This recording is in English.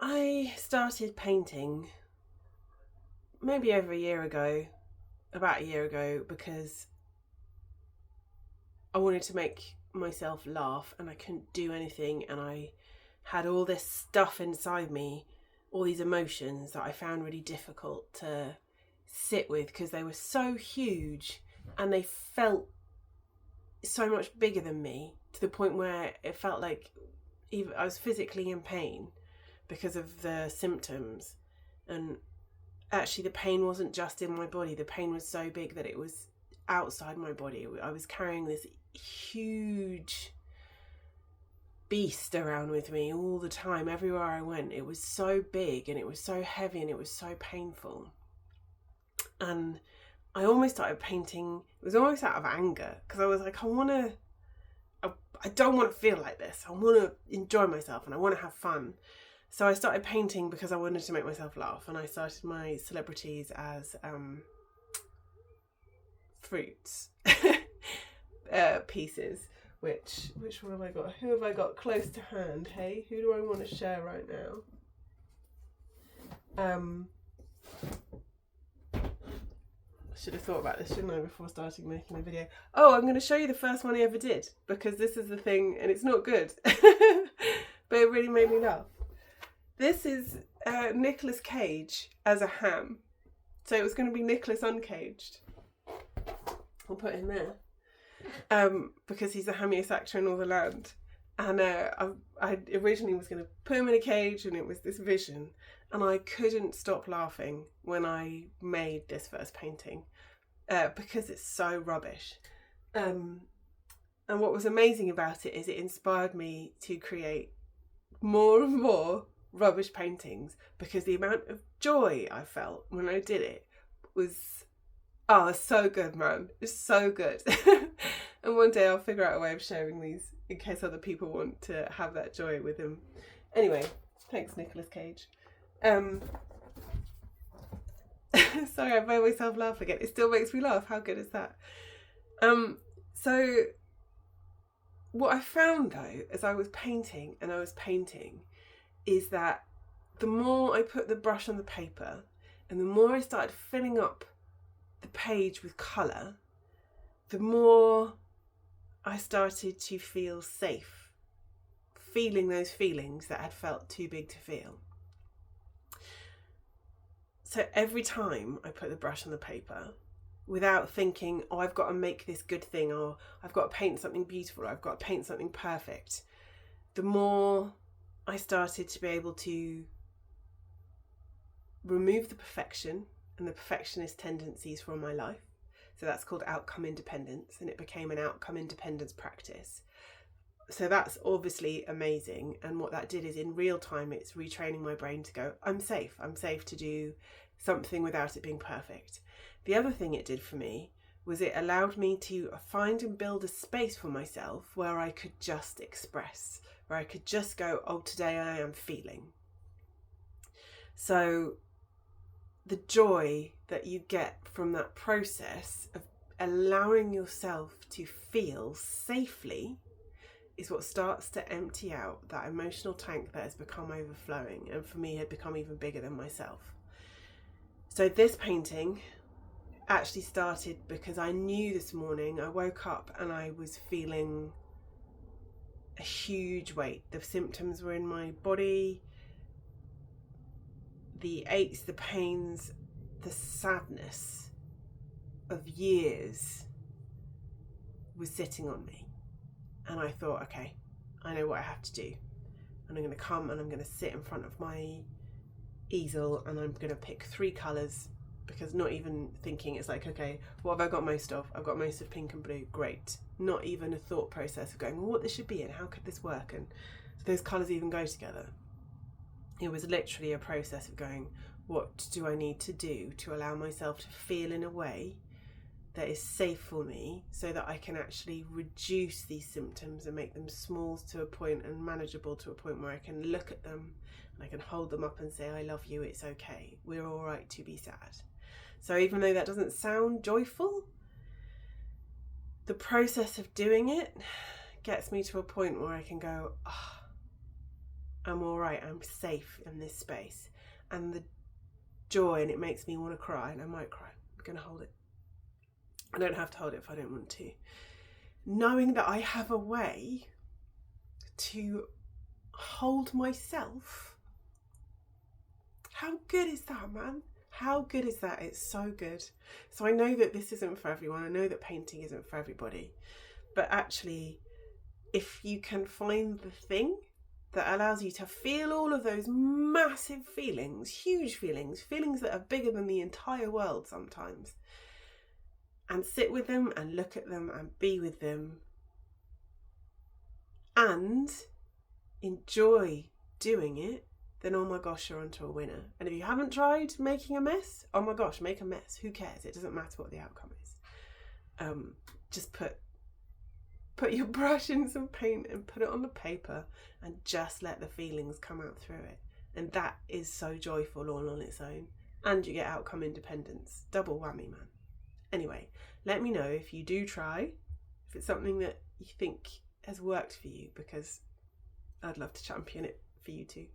I started painting maybe over about a year ago, because I wanted to make myself laugh and I couldn't do anything, and I had all this stuff inside me, all these emotions that I found really difficult to sit with because they were so huge and they felt so much bigger than me, to the point where it felt like even I was physically in pain because of the symptoms. And actually the pain wasn't just in my body, the pain was so big that it was outside my body. I was carrying this huge beast around with me all the time, everywhere I went. It was so big and it was so heavy and it was so painful. And I almost started painting, it was almost out of anger, because I was like, I don't want to feel like this. I want to enjoy myself and I want to have fun. So I started painting because I wanted to make myself laugh, and I started my celebrities as fruits pieces. Which one have I got? Who have I got close to hand? Hey, who do I want to share right now? I should have thought about this, shouldn't I, before starting making the video. Oh, I'm going to show you the first one I ever did, because this is the thing, and it's not good, but it really made me laugh. This is Nicolas Cage as a ham. So it was going to be Nicolas Uncaged. I'll put him there. Because he's the hammiest actor in all the land. And I originally was going to put him in a cage, and it was this vision. And I couldn't stop laughing when I made this first painting, because it's so rubbish. And what was amazing about it is it inspired me to create more and more rubbish paintings, because the amount of joy I felt when I did it was, it's so good, man. It's so good. And one day I'll figure out a way of sharing these in case other people want to have that joy with them. Anyway, thanks, Nicolas Cage. Sorry, I made myself laugh again. It still makes me laugh. How good is that? So what I found, though, as I was painting is that the more I put the brush on the paper and the more I started filling up the page with colour, the more I started to feel safe, feeling those feelings that had felt too big to feel. So every time I put the brush on the paper, without thinking, I've got to make this good thing, or I've got to paint something beautiful, or I've got to paint something perfect, the more I started to be able to remove the perfection and the perfectionist tendencies from my life. So that's called outcome independence, and it became an outcome independence practice. So that's obviously amazing. And what that did is, in real time, it's retraining my brain to go, I'm safe to do something without it being perfect. The other thing it did for me was it allowed me to find and build a space for myself where I could just express, where I could just go, today I am feeling. So the joy that you get from that process of allowing yourself to feel safely is what starts to empty out that emotional tank that has become overflowing, and for me had become even bigger than myself. So this painting actually started because I knew this morning, I woke up and I was feeling a huge weight. The symptoms were in my body, the aches, the pains, the sadness of years was sitting on me. And I thought, okay, I know what I have to do. And I'm going to come and I'm going to sit in front of my easel and I'm going to pick 3 colours, because not even thinking, it's like, okay, what have I got most of? I've got most of pink and blue, great. Not even a thought process of going, well, what this should be and how could this work? And do those colours even go together? It was literally a process of going, what do I need to do to allow myself to feel in a way that is safe for me, so that I can actually reduce these symptoms and make them small to a point and manageable to a point where I can look at them and I can hold them up and say, I love you, it's okay, we're all right to be sad. So even though that doesn't sound joyful, the process of doing it gets me to a point where I can go, I'm all right, I'm safe in this space. And the joy, and it makes me want to cry, and I might cry. I'm going to hold it. I don't have to hold it if I don't want to. Knowing that I have a way to hold myself. How good is that, man? How good is that? It's so good. So I know that this isn't for everyone. I know that painting isn't for everybody. But actually, if you can find the thing that allows you to feel all of those massive feelings, huge feelings, feelings that are bigger than the entire world sometimes, and sit with them and look at them and be with them and enjoy doing it, then oh my gosh, you're onto a winner. And if you haven't tried making a mess, oh my gosh, make a mess. Who cares? It doesn't matter what the outcome is. Just put your brush in some paint and put it on the paper and just let the feelings come out through it. And that is so joyful all on its own. And you get outcome independence. Double whammy, man. Anyway, let me know if you do try, if it's something that you think has worked for you, because I'd love to champion it for you too.